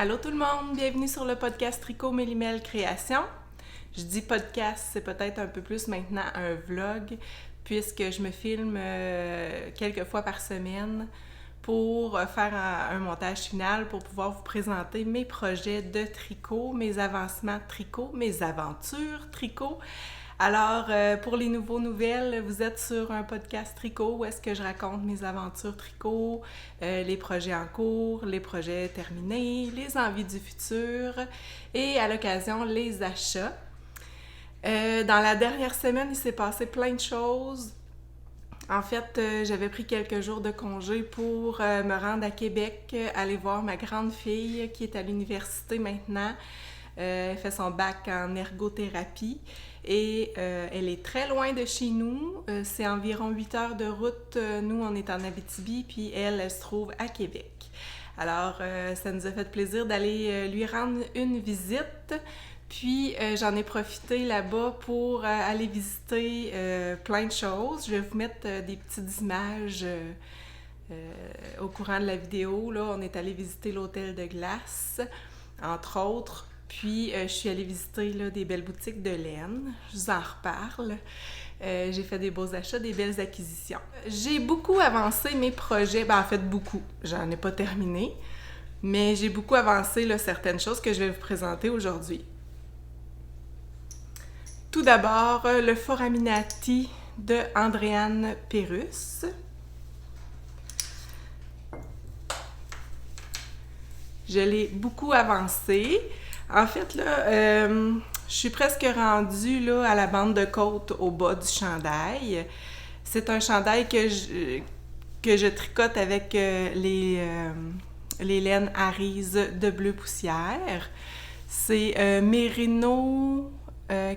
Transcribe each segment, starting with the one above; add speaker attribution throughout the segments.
Speaker 1: Allô tout le monde, bienvenue sur le podcast Tricot Mélimel Création. Je dis podcast, c'est peut-être un peu plus maintenant un vlog, puisque je me filme quelques fois par semaine pour faire un montage final pour pouvoir vous présenter mes projets de tricot, mes avancements tricot, mes aventures tricot. Alors, pour les nouvelles, vous êtes sur un podcast tricot où est-ce que je raconte mes aventures tricot, les projets en cours, les projets terminés, les envies du futur et à l'occasion, les achats. Dans la dernière semaine, il s'est passé plein de choses. En fait, j'avais pris quelques jours de congé pour me rendre à Québec, aller voir ma grande fille qui est à l'université maintenant. Elle fait son bac en ergothérapie et elle est très loin de chez nous. C'est environ 8 heures de route. Nous, on est en Abitibi, puis elle se trouve à Québec. Alors, ça nous a fait plaisir d'aller lui rendre une visite. Puis, j'en ai profité là-bas pour aller visiter plein de choses. Je vais vous mettre des petites images au courant de la vidéo. Là, on est allé visiter l'hôtel de glace, entre autres. Puis, je suis allée visiter là, des belles boutiques de laine. Je vous en reparle. J'ai fait des beaux achats, des belles acquisitions. J'ai beaucoup avancé mes projets. En fait, beaucoup. J'en ai pas terminé. Mais j'ai beaucoup avancé là, certaines choses que je vais vous présenter aujourd'hui. Tout d'abord, le Foraminati de Andréane Pérusse. Je l'ai beaucoup avancé. En fait, là, je suis presque rendue là, à la bande de côte au bas du chandail. C'est un chandail que je tricote avec les laines Arise de bleu poussière. C'est Mérino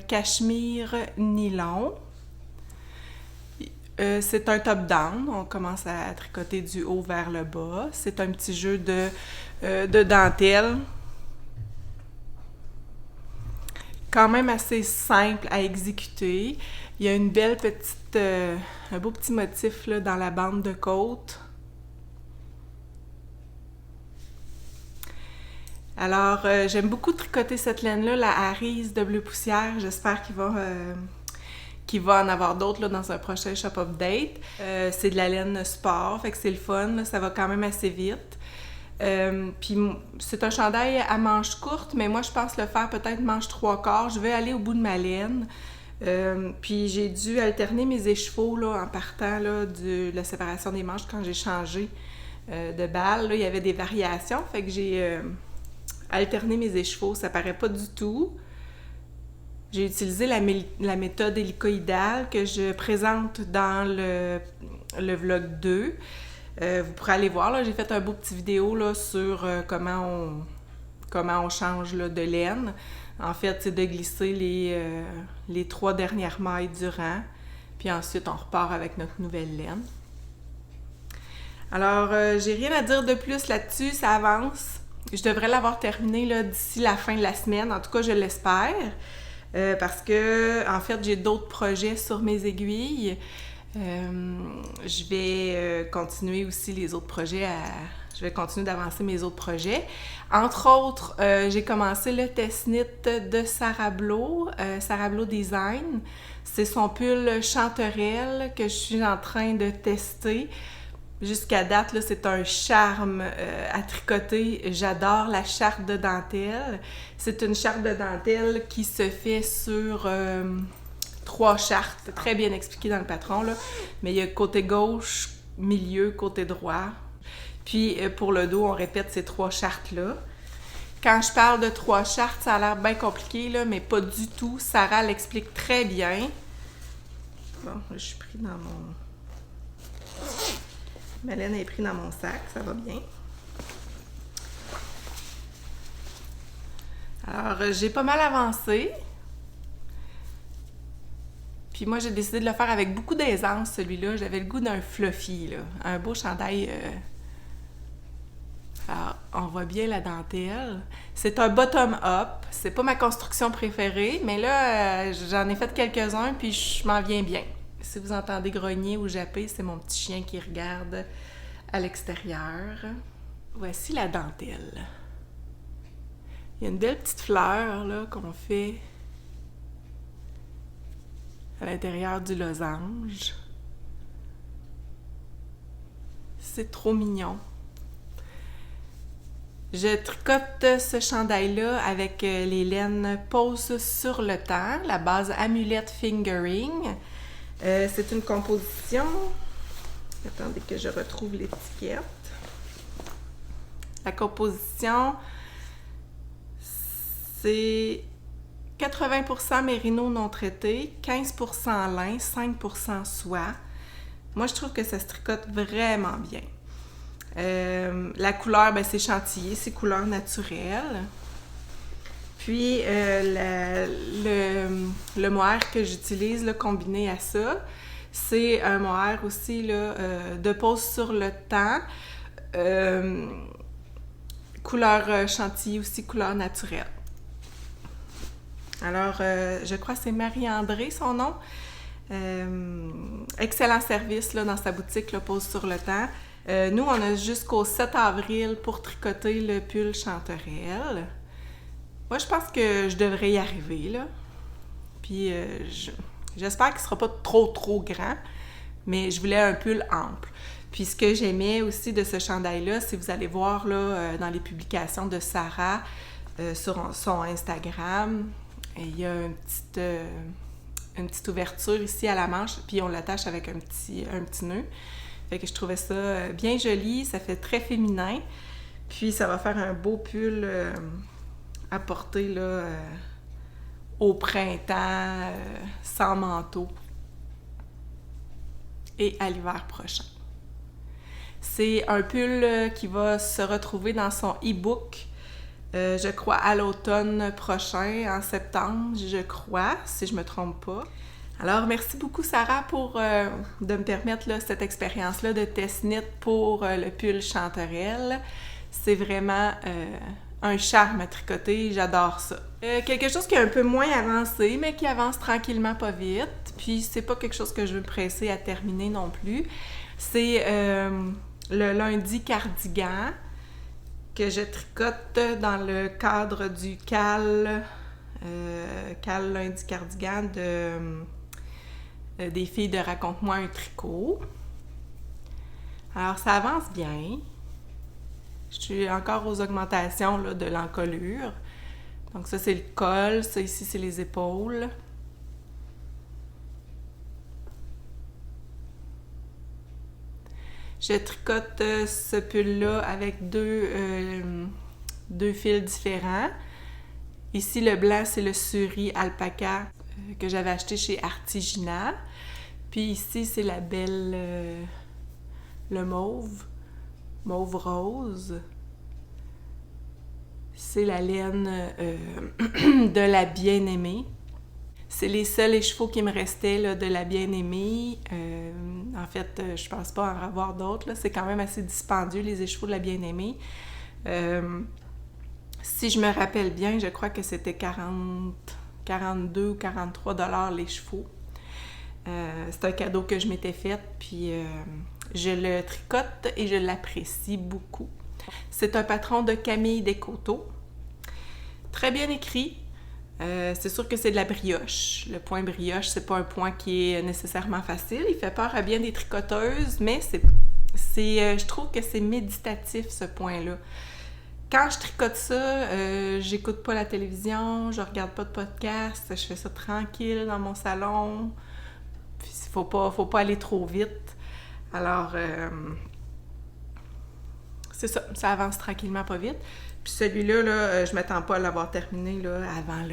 Speaker 1: cachemire nylon. C'est un top-down. On commence à tricoter du haut vers le bas. C'est un petit jeu de dentelle. Quand même assez simple à exécuter. Il y a une belle petite, un beau petit motif là, dans la bande de côte. Alors, j'aime beaucoup tricoter cette laine-là, la Arise de bleu poussière. J'espère qu'il va en avoir d'autres là, dans un prochain shop update. C'est de la laine sport, fait que c'est le fun, là, ça va quand même assez vite. Puis c'est un chandail à manches courtes, mais moi je pense le faire peut-être manche 3/4. Je vais aller au bout de ma laine. Puis j'ai dû alterner mes écheveaux là, en partant là, de la séparation des manches quand j'ai changé de balle. Là, il y avait des variations, fait que j'ai alterné mes écheveaux, ça paraît pas du tout. J'ai utilisé la méthode hélicoïdale que je présente dans le vlog 2. Vous pourrez aller voir, là, j'ai fait un beau petit vidéo là, sur comment on change là, de laine. En fait, c'est de glisser les 3 dernières mailles du rang, puis ensuite on repart avec notre nouvelle laine. Alors, j'ai rien à dire de plus là-dessus, ça avance. Je devrais l'avoir terminé là, d'ici la fin de la semaine, en tout cas je l'espère, parce que en fait j'ai d'autres projets sur mes aiguilles. Je vais continuer aussi les autres projets je vais continuer d'avancer mes autres projets. Entre autres, j'ai commencé le test knit de Sarah Blo Design. C'est son pull chanterelle que je suis en train de tester. Jusqu'à date, là, c'est un charme à tricoter. J'adore la charte de dentelle. C'est une charte de dentelle qui se fait sur 3 chartes, très bien expliqué dans le patron, là. Mais il y a côté gauche, milieu, côté droit. Puis pour le dos, on répète ces 3 chartes-là. Quand je parle de 3 chartes, ça a l'air bien compliqué, là, mais pas du tout. Sarah l'explique très bien. Bon, je suis pris dans mon... Ma laine est prise dans mon sac, ça va bien. Alors, j'ai pas mal avancé. Puis moi, j'ai décidé de le faire avec beaucoup d'aisance, celui-là. J'avais le goût d'un fluffy, là. Un beau chandail. Alors, on voit bien la dentelle. C'est un bottom-up. C'est pas ma construction préférée, mais là, j'en ai fait quelques-uns, puis je m'en viens bien. Si vous entendez grogner ou japper, c'est mon petit chien qui regarde à l'extérieur. Voici la dentelle. Il y a une belle petite fleur là, qu'on fait à l'intérieur du losange. C'est trop mignon. Je tricote ce chandail-là avec les laines Pose sur le temps, la base Amulette Fingering. C'est une composition... Attendez que je retrouve l'étiquette. La composition, c'est 80% mérino non traité, 15% lin, 5% soie. Moi, je trouve que ça se tricote vraiment bien. La couleur, ben, c'est chantilly, c'est couleur naturelle. Puis, le mohair que j'utilise, là, combiné à ça, c'est un mohair aussi là, de Pose sur le temps. Couleur chantilly aussi, couleur naturelle. Alors, je crois que c'est Marie-André, son nom. Excellent service là, dans sa boutique, là, Pose sur le temps. Nous, on a jusqu'au 7 avril pour tricoter le pull Chanterelle. Moi, je pense que je devrais y arriver, là. Puis, j'espère qu'il ne sera pas trop grand, mais je voulais un pull ample. Puis, ce que j'aimais aussi de ce chandail-là, si vous allez voir là, dans les publications de Sarah sur son Instagram, il y a une petite ouverture ici à la manche, puis on l'attache avec un petit nœud. Fait que je trouvais ça bien joli, ça fait très féminin. Puis ça va faire un beau pull à porter là, au printemps, sans manteau. Et à l'hiver prochain. C'est un pull qui va se retrouver dans son e-book, je crois, à l'automne prochain, en septembre, je crois, si je me trompe pas. Alors, merci beaucoup, Sarah, de me permettre là, cette expérience-là de test knit pour le pull Chanterelle. C'est vraiment un charme à tricoter, j'adore ça. Quelque chose qui est un peu moins avancé, mais qui avance tranquillement, pas vite. Puis, c'est pas quelque chose que je veux me presser à terminer non plus. C'est le lundi cardigan que je tricote dans le cadre du Cal lundi cardigan des filles de Raconte-moi un tricot. Alors, ça avance bien. Je suis encore aux augmentations là, de l'encolure. Donc ça, c'est le col. Ça, ici, c'est les épaules. Je tricote ce pull-là avec deux fils différents. Ici, le blanc, c'est le suri alpaca que j'avais acheté chez Artigina. Puis ici, c'est la belle... le mauve rose. C'est la laine de la bien-aimée. C'est les seuls écheveaux qui me restaient là, de la bien-aimée. En fait, je pense pas en avoir d'autres. Là. C'est quand même assez dispendieux, les écheveaux de la bien-aimée. Si je me rappelle bien, je crois que c'était 42 ou 43 $ l'écheveau. C'est un cadeau que je m'étais fait, puis je le tricote et je l'apprécie beaucoup. C'est un patron de Camille Descoteaux. Très bien écrit. C'est sûr que c'est de la brioche. Le point brioche, c'est pas un point qui est nécessairement facile. Il fait peur à bien des tricoteuses, mais je trouve que c'est méditatif, ce point-là. Quand je tricote ça, j'écoute pas la télévision, je regarde pas de podcast, je fais ça tranquille dans mon salon. Puis faut pas aller trop vite. Alors, c'est ça, ça avance tranquillement, pas vite. Puis celui-là, là, je m'attends pas à l'avoir terminé là, avant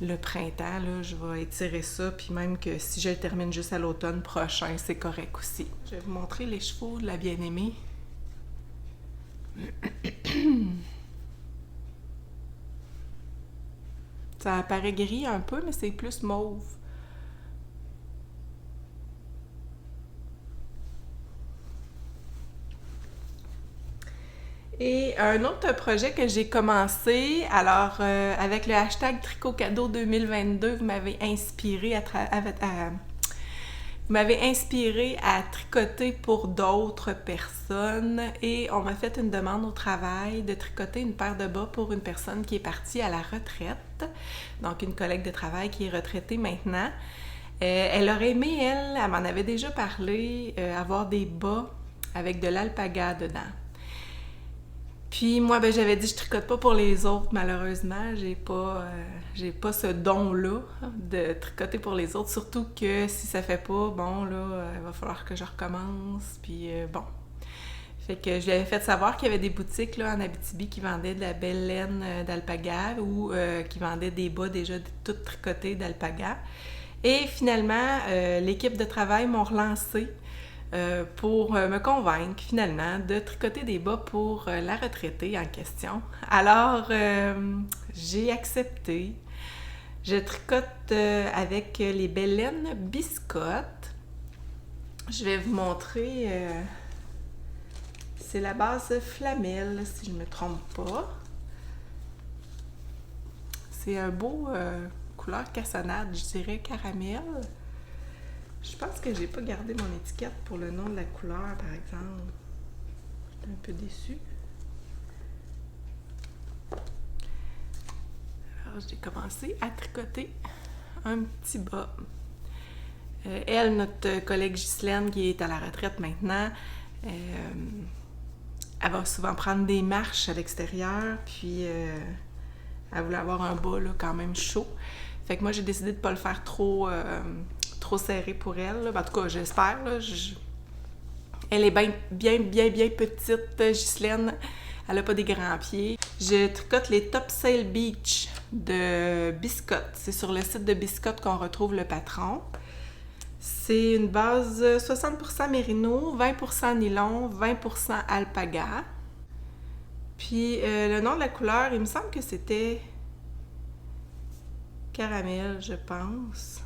Speaker 1: le printemps. Là, je vais étirer ça, puis même que si je le termine juste à l'automne prochain, c'est correct aussi. Je vais vous montrer les chevaux de la bien-aimée. Ça paraît gris un peu, mais c'est plus mauve. Et un autre projet que j'ai commencé, alors avec le hashtag Tricot Cadeau 2022, vous m'avez inspiré Vous m'avez inspiré à tricoter pour d'autres personnes et on m'a fait une demande au travail de tricoter une paire de bas pour une personne qui est partie à la retraite, donc une collègue de travail qui est retraitée maintenant. Elle aurait aimé, elle m'en avait déjà parlé, avoir des bas avec de l'alpaga dedans. Puis moi, j'avais dit je tricote pas pour les autres, malheureusement. J'ai pas ce don-là de tricoter pour les autres. Surtout que si ça fait pas, bon, là, il va falloir que je recommence. Puis bon. Fait que je lui avais fait savoir qu'il y avait des boutiques là, en Abitibi qui vendaient de la belle laine d'alpaga ou qui vendaient des bas déjà toutes tricotés d'alpaga. Et finalement, l'équipe de travail m'ont relancé pour me convaincre finalement de tricoter des bas pour la retraitée en question. Alors, j'ai accepté. Je tricote avec les belles laines biscottes. Je vais vous montrer, c'est la base flamelle, si je ne me trompe pas. C'est un beau couleur cassonade, je dirais caramel. Je pense que j'ai pas gardé mon étiquette pour le nom de la couleur, par exemple. J'étais un peu déçue. Alors, j'ai commencé à tricoter un petit bas. Elle, notre collègue Ghislaine, qui est à la retraite maintenant, elle va souvent prendre des marches à l'extérieur, puis elle voulait avoir un bas là, quand même chaud. Fait que moi, j'ai décidé de ne pas le faire trop serré pour elle. Là. En tout cas, j'espère. Là, Elle est bien petite, Ghislaine. Elle n'a pas des grands pieds. Je tricote les Topsail Beach de Biscotte. C'est sur le site de Biscotte qu'on retrouve le patron. C'est une base 60% mérino, 20% nylon, 20% alpaga. Puis le nom de la couleur, il me semble que c'était caramel, je pense.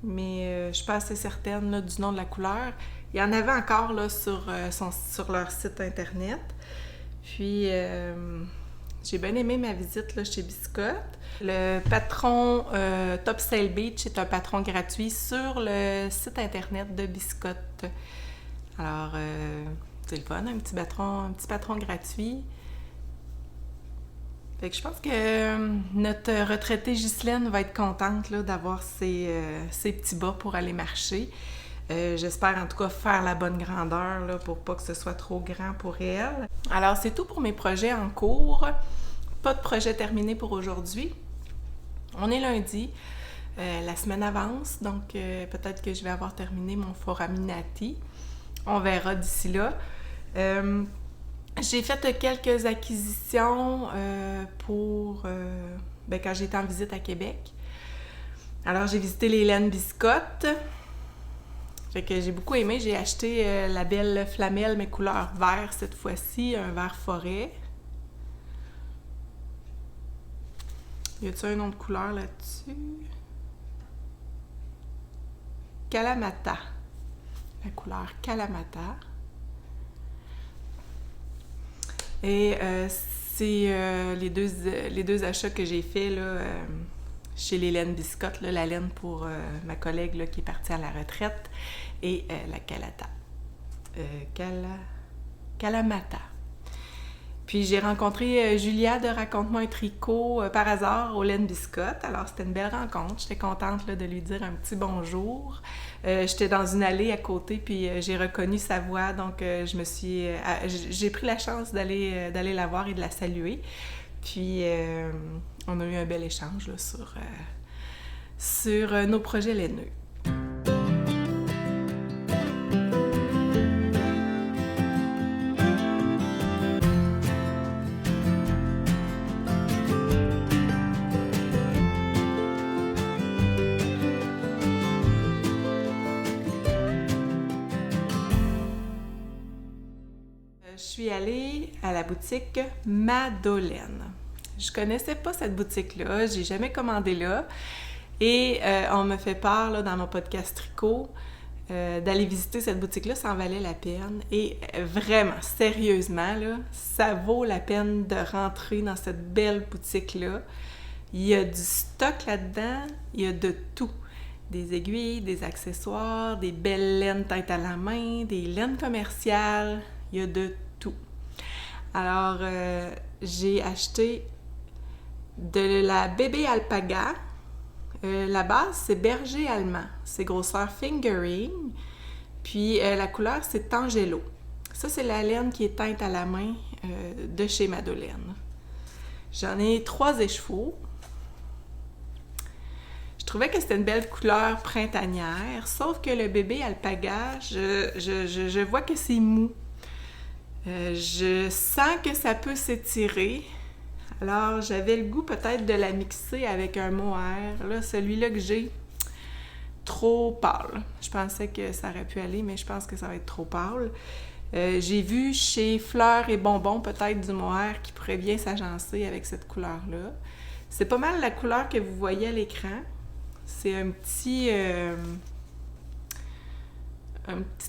Speaker 1: Mais je ne suis pas assez certaine là, du nom de la couleur. Il y en avait encore là, sur leur site internet. Puis, j'ai bien aimé ma visite là, chez Biscotte. Le patron Topsail Beach est un patron gratuit sur le site internet de Biscotte. Alors, c'est le fun, un petit patron gratuit. Fait que je pense que notre retraitée Ghislaine va être contente là, d'avoir ses petits bas pour aller marcher. J'espère en tout cas faire la bonne grandeur là, pour pas que ce soit trop grand pour elle. Alors, c'est tout pour mes projets en cours. Pas de projet terminé pour aujourd'hui. On est lundi. La semaine avance, donc peut-être que je vais avoir terminé mon foraminati. On verra d'ici là. J'ai fait quelques acquisitions pour quand j'étais en visite à Québec. Alors, j'ai visité les laines biscottes. Fait que j'ai beaucoup aimé. J'ai acheté la belle flamelle, mais couleur vert cette fois-ci, un vert forêt. Y a-t-il un nom de couleur là-dessus? Kalamata. La couleur Kalamata. Et c'est les deux achats que j'ai faits là, chez les laines biscottes, là, la laine pour ma collègue là, qui est partie à la retraite et la Kalamata. Puis j'ai rencontré Julia de Raconte-moi un tricot par hasard aux laines biscottes. Alors c'était une belle rencontre. J'étais contente là, de lui dire un petit bonjour. J'étais dans une allée à côté, puis j'ai reconnu sa voix. Donc j'ai pris la chance d'aller la voir et de la saluer. Puis on a eu un bel échange là, sur nos projets laineux. Je suis allée à la boutique Madolène. Je connaissais pas cette boutique-là, j'ai jamais commandé là. Et on me fait part là, dans mon podcast Tricot d'aller visiter cette boutique-là, ça en valait la peine. Et vraiment, sérieusement, là, ça vaut la peine de rentrer dans cette belle boutique-là. Il y a du stock là-dedans, il y a de tout. des aiguilles, des accessoires, des belles laines teintes à la main, des laines commerciales, il y a de tout. Alors, j'ai acheté de la bébé alpaga. La base, c'est berger allemand. C'est grosseur fingering. Puis la couleur, c'est Tangelo. Ça, c'est la laine qui est teinte à la main de chez Madeleine. J'en ai 3 écheveaux. Je trouvais que c'était une belle couleur printanière, sauf que le bébé alpaga, je vois que c'est mou. Je sens que ça peut s'étirer. Alors, j'avais le goût peut-être de la mixer avec un mohair. Là, celui-là que j'ai, trop pâle. Je pensais que ça aurait pu aller, mais je pense que ça va être trop pâle. J'ai vu chez Fleurs et Bonbons peut-être du mohair qui pourrait bien s'agencer avec cette couleur-là. C'est pas mal la couleur que vous voyez à l'écran. C'est une petite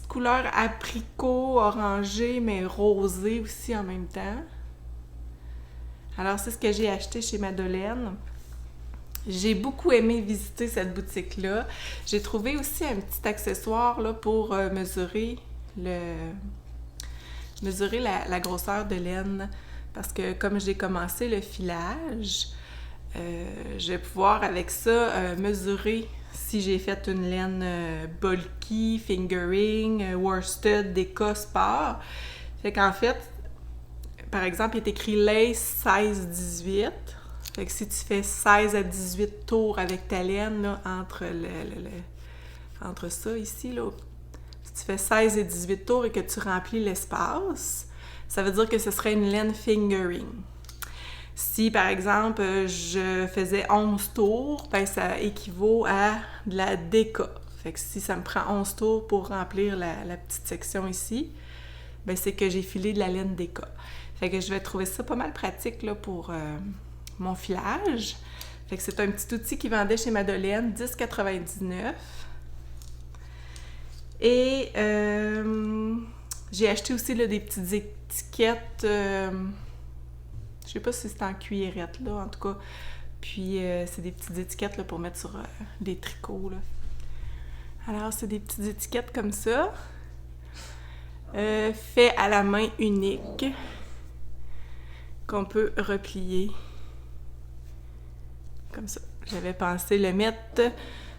Speaker 1: couleur apricot, orangé, mais rosé aussi en même temps. Alors, c'est ce que j'ai acheté chez Madeleine. J'ai beaucoup aimé visiter cette boutique-là. J'ai trouvé aussi un petit accessoire là, pour mesurer la grosseur de laine. Parce que comme j'ai commencé le filage, je vais pouvoir avec ça mesurer si j'ai fait une laine bulky, fingering, worsted, déca, sport. Fait qu'en fait, par exemple, il est écrit lace 16-18. Fait que si tu fais 16 à 18 tours avec ta laine, là, entre ça ici, là, si tu fais 16 et 18 tours et que tu remplis l'espace, ça veut dire que ce serait une laine fingering. Si, par exemple, je faisais 11 tours, ben ça équivaut à de la déca. Fait que si ça me prend 11 tours pour remplir la petite section ici, ben c'est que j'ai filé de la laine déca. Fait que je vais trouver ça pas mal pratique là, pour mon filage. Fait que c'est un petit outil qui vendait chez Madeleine, $10,99. Et j'ai acheté aussi là, des petites étiquettes, je sais pas si c'est en cuillerette, là, en tout cas. Puis c'est des petites étiquettes là, pour mettre sur des tricots. Là. Alors, c'est des petites étiquettes comme ça. Fait à la main unique, qu'on peut replier comme ça. J'avais pensé le mettre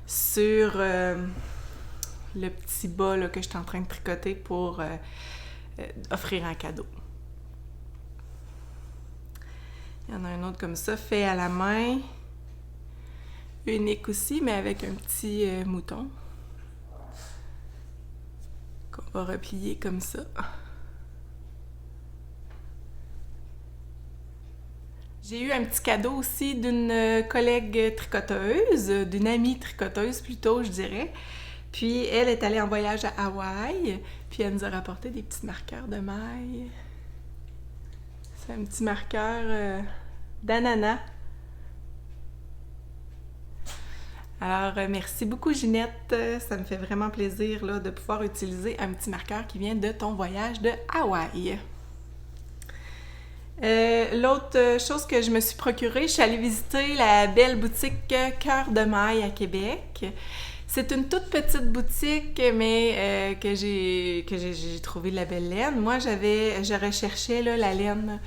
Speaker 1: sur le petit bas là, que je suis en train de tricoter pour offrir en cadeau. Il y en a un autre comme ça, fait à la main, unique aussi, mais avec un petit mouton qu'on va replier comme ça. J'ai eu un petit cadeau aussi d'une collègue tricoteuse, d'une amie tricoteuse plutôt, je dirais. Puis elle est allée en voyage à Hawaï, puis elle nous a rapporté des petits marqueurs de maille. C'est un petit marqueur d'ananas. Alors, merci beaucoup Ginette. Ça me fait vraiment plaisir là, de pouvoir utiliser un petit marqueur qui vient de ton voyage de Hawaï. L'autre chose que je me suis procurée, je suis allée visiter la belle boutique Cœur de Maille à Québec. C'est une toute petite boutique, mais que j'ai trouvé de la belle laine. Moi, je recherchais là, la laine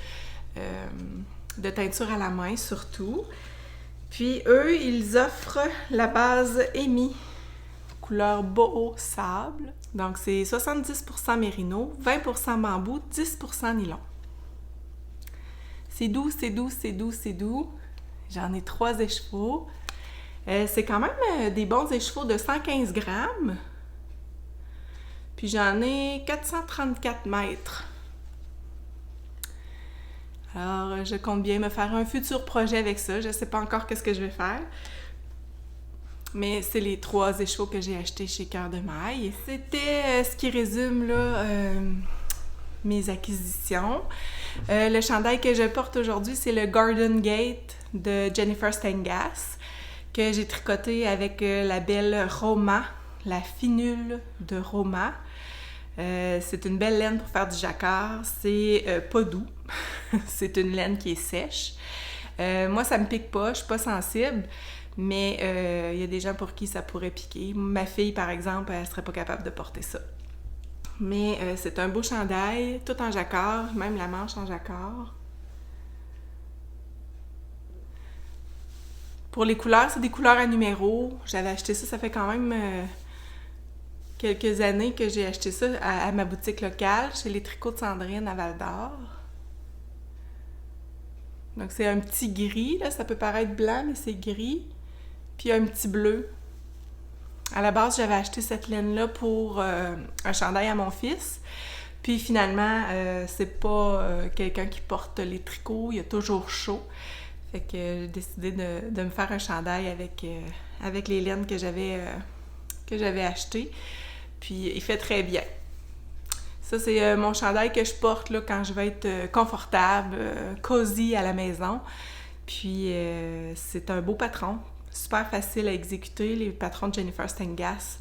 Speaker 1: de teinture à la main, surtout. Puis, eux, ils offrent la base Amy, couleur boho sable. Donc, c'est 70% mérino, 20% bambou, 10% nylon. C'est doux, c'est doux, c'est doux, c'est doux. J'en ai 3 écheveaux. C'est quand même des bons écheveaux de 115 grammes. Puis j'en ai 434 mètres. Alors, je compte bien me faire un futur projet avec ça. Je ne sais pas encore qu'est-ce que je vais faire. Mais c'est les 3 écheveaux que j'ai achetés chez Cœur de Maille. C'était ce qui résume là, mes acquisitions. Le chandail que je porte aujourd'hui, c'est le Garden Gate de Jennifer Stengas, que j'ai tricoté avec la belle Roma, la finule de Roma. C'est une belle laine pour faire du jacquard. C'est pas doux. C'est une laine qui est sèche. Moi, ça me pique pas, je suis pas sensible. mais il y a des gens pour qui ça pourrait piquer. Ma fille, par exemple, elle serait pas capable de porter ça. Mais c'est un beau chandail, tout en jacquard, même la manche en jacquard. Pour les couleurs, c'est des couleurs à numéros. J'avais acheté ça, ça fait quand même quelques années que j'ai acheté ça à ma boutique locale, chez les Tricots de Sandrine à Val-d'Or. Donc c'est un petit gris, là, ça peut paraître blanc, mais c'est gris. Puis un petit bleu. À la base, j'avais acheté cette laine-là pour un chandail à mon fils. Puis finalement, c'est pas quelqu'un qui porte les tricots, il a toujours chaud. Fait que j'ai décidé de me faire un chandail avec les laines que j'avais achetées. Puis il fait très bien. Ça, c'est mon chandail que je porte là, quand je vais être confortable, cosy à la maison. Puis c'est un beau patron, super facile à exécuter. Les patrons de Jennifer Stengas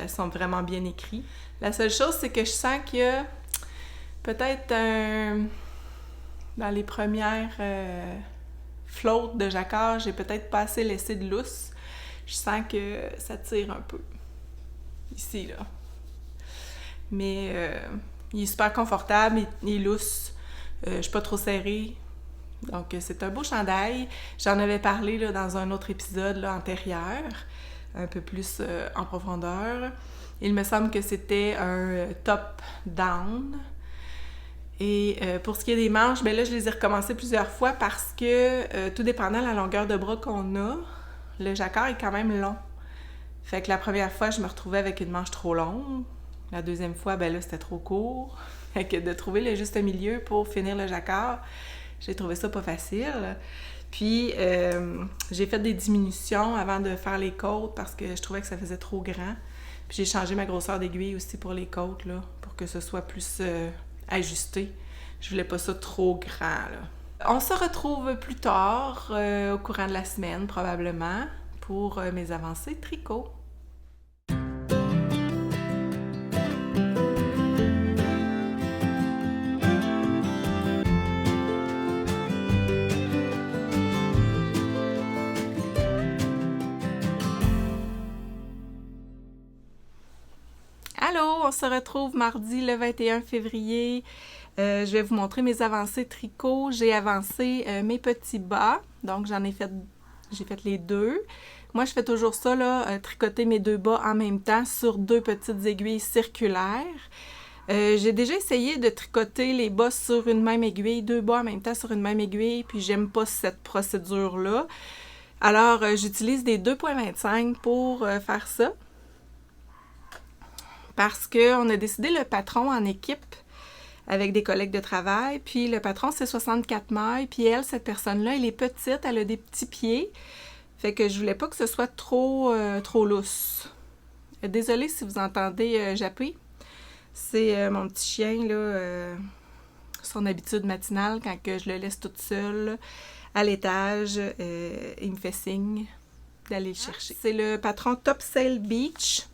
Speaker 1: sont vraiment bien écrits. La seule chose, c'est que je sens qu'il y a peut-être dans les premières flottes de jacquard, j'ai peut-être pas assez laissé de lousse. Je sens que ça tire un peu. Ici, là. Mais il est super confortable, il est lousse. Je suis pas trop serrée. Donc, c'est un beau chandail. J'en avais parlé là, dans un autre épisode là, antérieur, un peu plus en profondeur. Il me semble que c'était un top-down. Et pour ce qui est des manches, ben là, je les ai recommencées plusieurs fois parce que, tout dépendant de la longueur de bras qu'on a, le jacquard est quand même long. Fait que la première fois, je me retrouvais avec une manche trop longue. La deuxième fois, ben là, c'était trop court. Fait que de trouver le juste milieu pour finir le jacquard, j'ai trouvé ça pas facile. Puis, j'ai fait des diminutions avant de faire les côtes parce que je trouvais que ça faisait trop grand. Puis j'ai changé ma grosseur d'aiguille aussi pour les côtes, là, pour que ce soit plus ajusté. Je voulais pas ça trop grand, là. On se retrouve plus tard, au courant de la semaine, probablement, pour mes avancées tricot. Allô, on se retrouve mardi le 21 février. Je vais vous montrer mes avancées tricot. J'ai avancé mes petits bas, donc j'ai fait les deux. Moi, je fais toujours ça, là, tricoter mes deux bas en même temps sur deux petites aiguilles circulaires. J'ai déjà essayé de tricoter les bas sur une même aiguille, deux bas en même temps sur une même aiguille, puis j'aime pas cette procédure-là. Alors, j'utilise des 2,25 pour faire ça. Parce qu'on a décidé le patron en équipe avec des collègues de travail. Puis le patron, c'est 64 mailles. Puis elle, cette personne-là, elle est petite, elle a des petits pieds. Fait que je voulais pas que ce soit trop lousse. Désolée si vous entendez japper. C'est mon petit chien, là, son habitude matinale, quand que je le laisse toute seule à l'étage, il me fait signe d'aller le chercher. C'est le patron Top Sail Beach.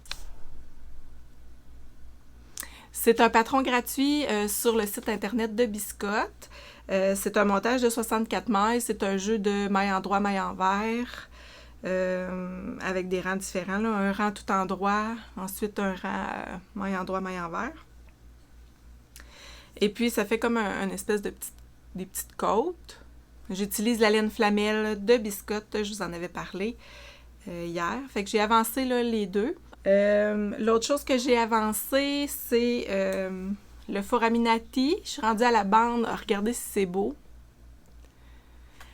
Speaker 1: C'est un patron gratuit sur le site internet de Biscotte. C'est un montage de 64 mailles. C'est un jeu de mailles en droit, mailles en vert, avec des rangs différents, là. Un rang tout en droit, ensuite un rang mailles en droit, mailles en vert. Et puis, ça fait comme une espèce de des petites côtes. J'utilise la laine flamelle de Biscotte. Je vous en avais parlé hier. Fait que j'ai avancé là, les deux. L'autre chose que j'ai avancé, c'est le foraminati. Je suis rendue à la bande. Regardez si c'est beau.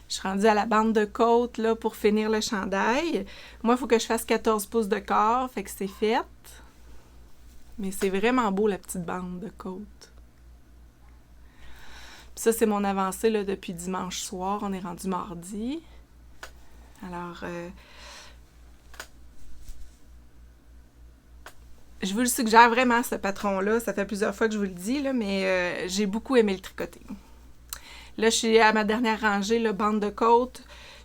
Speaker 1: Je suis rendue à la bande de côte là, pour finir le chandail. Moi, il faut que je fasse 14 pouces de corps, fait que c'est fait. Mais c'est vraiment beau, la petite bande de côte. Puis ça, c'est mon avancée là, depuis dimanche soir. On est rendu mardi. Alors, je vous le suggère vraiment, ce patron-là. Ça fait plusieurs fois que je vous le dis, là, mais j'ai beaucoup aimé le tricoter. Là, je suis à ma dernière rangée, là, bande de côte.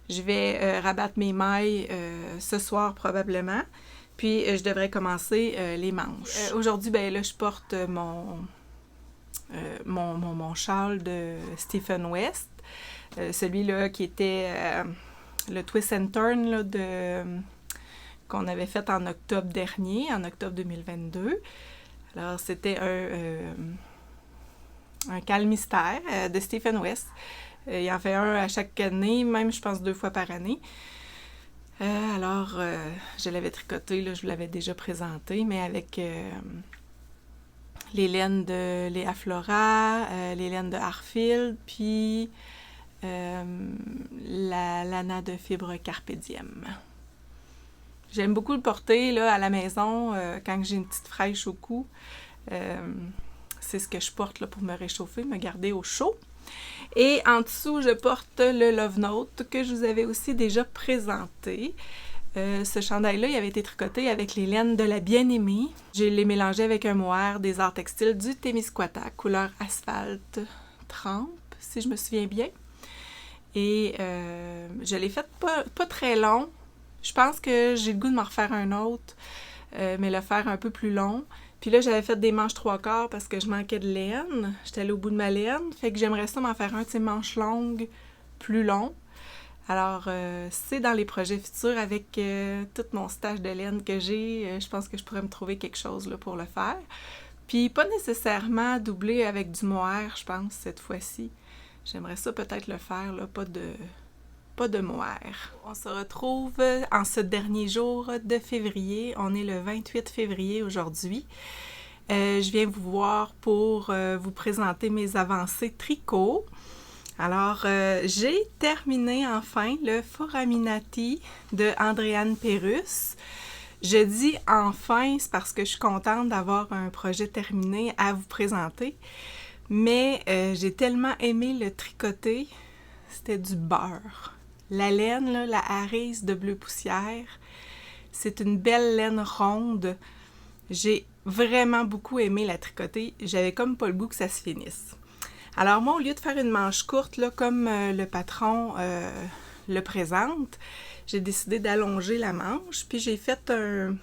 Speaker 1: Je vais rabattre mes mailles ce soir probablement. Puis, je devrais commencer les manches. Aujourd'hui, ben là, je porte mon châle de Stephen West. Celui-là qui était le twist and turn là, qu'on avait fait en octobre dernier, en octobre 2022. Alors, c'était un calme mystère de Stephen West. Il en fait un à chaque année, même je pense 2 fois par année. Alors, je l'avais tricoté, là, je vous l'avais déjà présenté, mais avec les laines de Léa Flora, les laines de Harfield, puis la lana de fibre Carpe Diem. J'aime beaucoup le porter là, à la maison quand j'ai une petite fraîche au cou. C'est ce que je porte là, pour me réchauffer, me garder au chaud. Et en dessous, je porte le Love Note que je vous avais aussi déjà présenté. Ce chandail-là, il avait été tricoté avec les laines de la Bien-Aimée. Je l'ai mélangé avec un mohair des arts textiles du Témiscouata, couleur asphalte trempe, si je me souviens bien. Et je l'ai fait pas très long. Je pense que j'ai le goût de m'en refaire un autre, mais le faire un peu plus long. Puis là, j'avais fait des manches 3/4 parce que je manquais de laine. J'étais allée au bout de ma laine. Fait que j'aimerais ça m'en faire un de ces manches longues, plus long. Alors, c'est dans les projets futurs avec tout mon stage de laine que j'ai. Je pense que je pourrais me trouver quelque chose là, pour le faire. Puis pas nécessairement doublé avec du mohair, je pense, cette fois-ci. J'aimerais ça peut-être le faire, là, pas de mohair. On se retrouve en ce dernier jour de février. On est le 28 février aujourd'hui. Je viens vous voir pour vous présenter mes avancées tricot. Alors, j'ai terminé enfin le Foraminati de Andréane Pérusse. Je dis enfin, c'est parce que je suis contente d'avoir un projet terminé à vous présenter. Mais j'ai tellement aimé le tricoter, c'était du beurre. La laine, là, la Harris de bleu poussière, c'est une belle laine ronde. J'ai vraiment beaucoup aimé la tricoter. J'avais comme pas le goût que ça se finisse. Alors moi, au lieu de faire une manche courte, là, comme le patron le présente, j'ai décidé d'allonger la manche. Puis j'ai fait un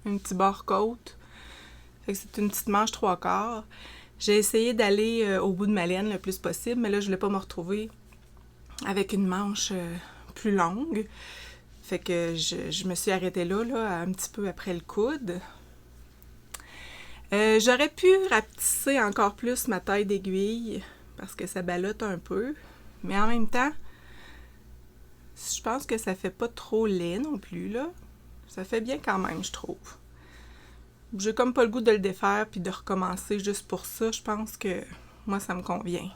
Speaker 1: petit bord-côte. Fait que c'est une petite manche 3/4. J'ai essayé d'aller au bout de ma laine le plus possible, mais là, je voulais pas me retrouver avec une manche plus longue. Fait que je me suis arrêtée là, un petit peu après le coude. J'aurais pu rapetisser encore plus ma taille d'aiguille parce que ça ballotte un peu. Mais en même temps, je pense que ça fait pas trop laid non plus, là. Ça fait bien quand même, je trouve. J'ai comme pas le goût de le défaire puis de recommencer juste pour ça. Je pense que moi, ça me convient.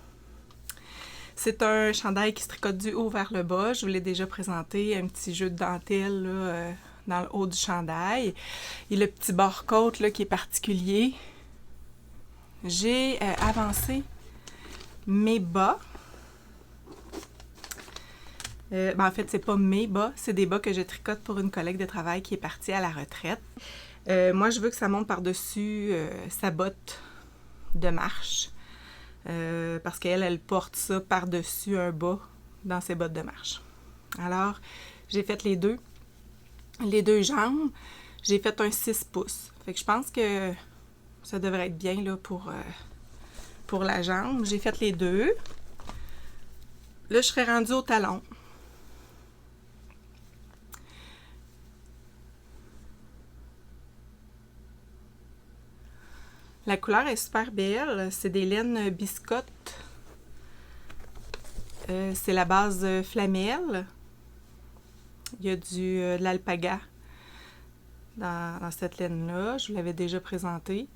Speaker 1: C'est un chandail qui se tricote du haut vers le bas. Je vous l'ai déjà présenté, un petit jeu de dentelle là, dans le haut du chandail. Et le petit bord-côte là, qui est particulier. J'ai avancé mes bas. En fait, c'est pas mes bas, c'est des bas que je tricote pour une collègue de travail qui est partie à la retraite. Moi, je veux que ça monte par-dessus sa botte de marche. Parce qu'elle, elle porte ça par-dessus un bas dans ses bottes de marche. Alors, j'ai fait les deux jambes. J'ai fait un 6 pouces. Fait que je pense que ça devrait être bien là, pour la jambe. J'ai fait les deux. Là, je serais rendue au talon. La couleur est super belle. C'est des laines biscottes. C'est la base flamelle. Il y a de l'alpaga dans cette laine-là. Je vous l'avais déjà présenté.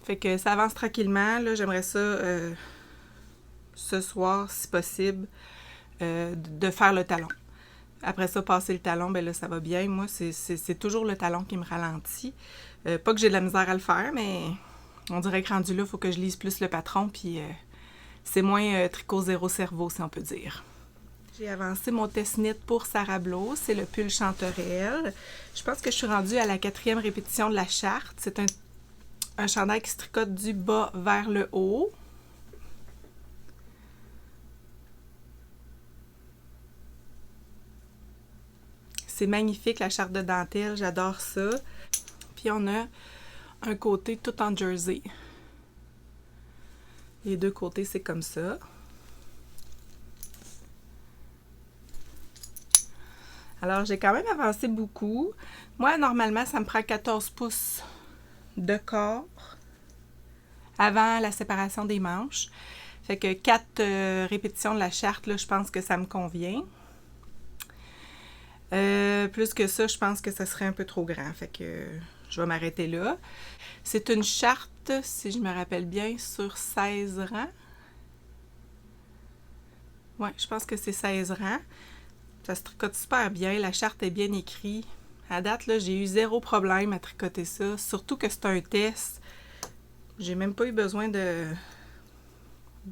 Speaker 1: Fait que ça avance tranquillement. Là, j'aimerais ça ce soir, si possible, de faire le talon. Après ça, passer le talon, ben là, ça va bien. Moi, c'est toujours le talon qui me ralentit. Pas que j'ai de la misère à le faire, mais on dirait que rendu là, il faut que je lise plus le patron, puis c'est moins tricot zéro cerveau, si on peut dire. J'ai avancé mon test knit pour Sarah Blo, c'est le pull chanterelle. Je pense que je suis rendue à la 4e répétition de la charte. C'est un chandail qui se tricote du bas vers le haut. C'est magnifique, la charte de dentelle, j'adore ça. Puis on a un côté tout en jersey. Les deux côtés, c'est comme ça. Alors, j'ai quand même avancé beaucoup. Moi, normalement, ça me prend 14 pouces de corps avant la séparation des manches. Fait que 4 répétitions de la charte, là, je pense que ça me convient. Plus que ça, je pense que ça serait un peu trop grand. Fait que je vais m'arrêter là. C'est une charte, si je me rappelle bien, sur 16 rangs. Ouais, je pense que c'est 16 rangs. Ça se tricote super bien. La charte est bien écrite. À date, là, j'ai eu 0 problème à tricoter ça. Surtout que c'est un test. J'ai même pas eu besoin de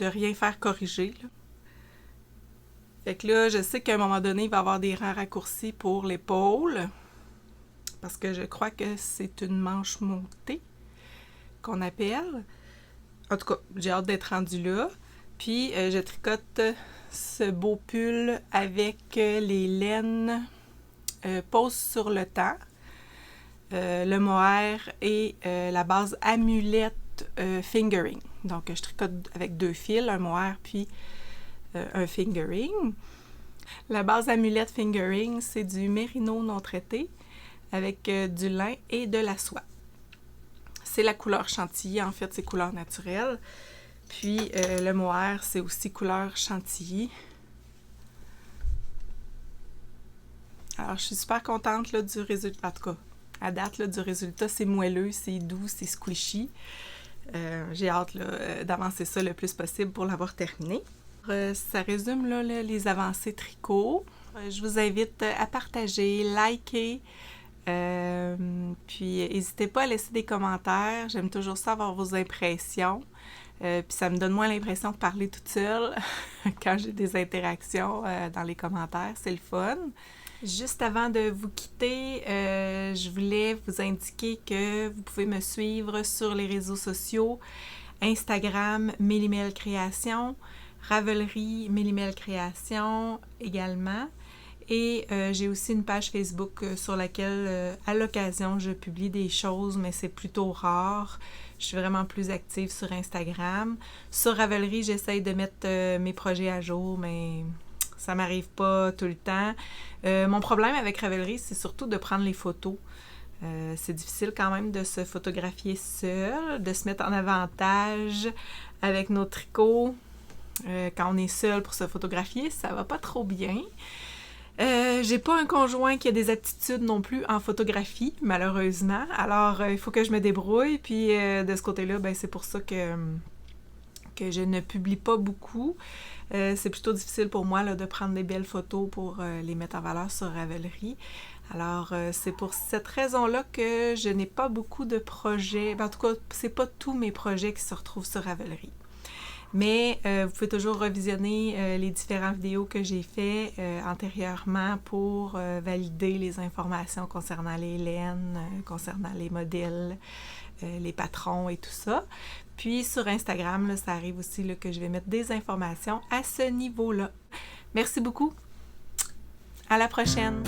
Speaker 1: rien faire corriger, là. Fait que là, je sais qu'à un moment donné, il va y avoir des rangs raccourcis pour l'épaule. Parce que je crois que c'est une manche montée qu'on appelle. En tout cas, j'ai hâte d'être rendue là. Puis, je tricote ce beau pull avec les laines pose sur le temps, le mohair et la base amulette fingering. Donc, je tricote avec 2 fils, un mohair puis un fingering. La base amulette fingering, c'est du mérino non traité avec du lin et de la soie. C'est la couleur chantilly, en fait, c'est couleur naturelle. Puis le mohair, c'est aussi couleur chantilly. Alors, je suis super contente là, du résultat. En tout cas, à date, là, du résultat, c'est moelleux, c'est doux, c'est squishy. J'ai hâte là, d'avancer ça le plus possible pour l'avoir terminé. Ça résume là, les avancées tricot. Je vous invite à partager, liker, puis n'hésitez pas à laisser des commentaires. J'aime toujours ça, avoir vos impressions. Puis ça me donne moins l'impression de parler toute seule quand j'ai des interactions dans les commentaires. C'est le fun. Juste avant de vous quitter, je voulais vous indiquer que vous pouvez me suivre sur les réseaux sociaux, Instagram, Mélimel Création, Ravelry, Mélimel Création également. Et j'ai aussi une page Facebook sur laquelle, à l'occasion, je publie des choses, mais c'est plutôt rare. Je suis vraiment plus active sur Instagram. Sur Ravelry, j'essaye de mettre mes projets à jour, mais ça m'arrive pas tout le temps. Mon problème avec Ravelry, c'est surtout de prendre les photos. C'est difficile quand même de se photographier seul, de se mettre en avantage avec nos tricots. Quand on est seul pour se photographier, ça va pas trop bien. J'ai pas un conjoint qui a des aptitudes non plus en photographie, malheureusement. Alors, il faut que je me débrouille. Puis, de ce côté-là, ben, c'est pour ça que je ne publie pas beaucoup. C'est plutôt difficile pour moi là, de prendre des belles photos pour les mettre en valeur sur Ravelry. Alors, c'est pour cette raison-là que je n'ai pas beaucoup de projets. En tout cas, c'est pas tous mes projets qui se retrouvent sur Ravelry. Mais vous pouvez toujours revisionner les différentes vidéos que j'ai fait antérieurement pour valider les informations concernant les laines, concernant les modèles, les patrons et tout ça. Puis sur Instagram, là, ça arrive aussi là, que je vais mettre des informations à ce niveau-là. Merci beaucoup. À la prochaine!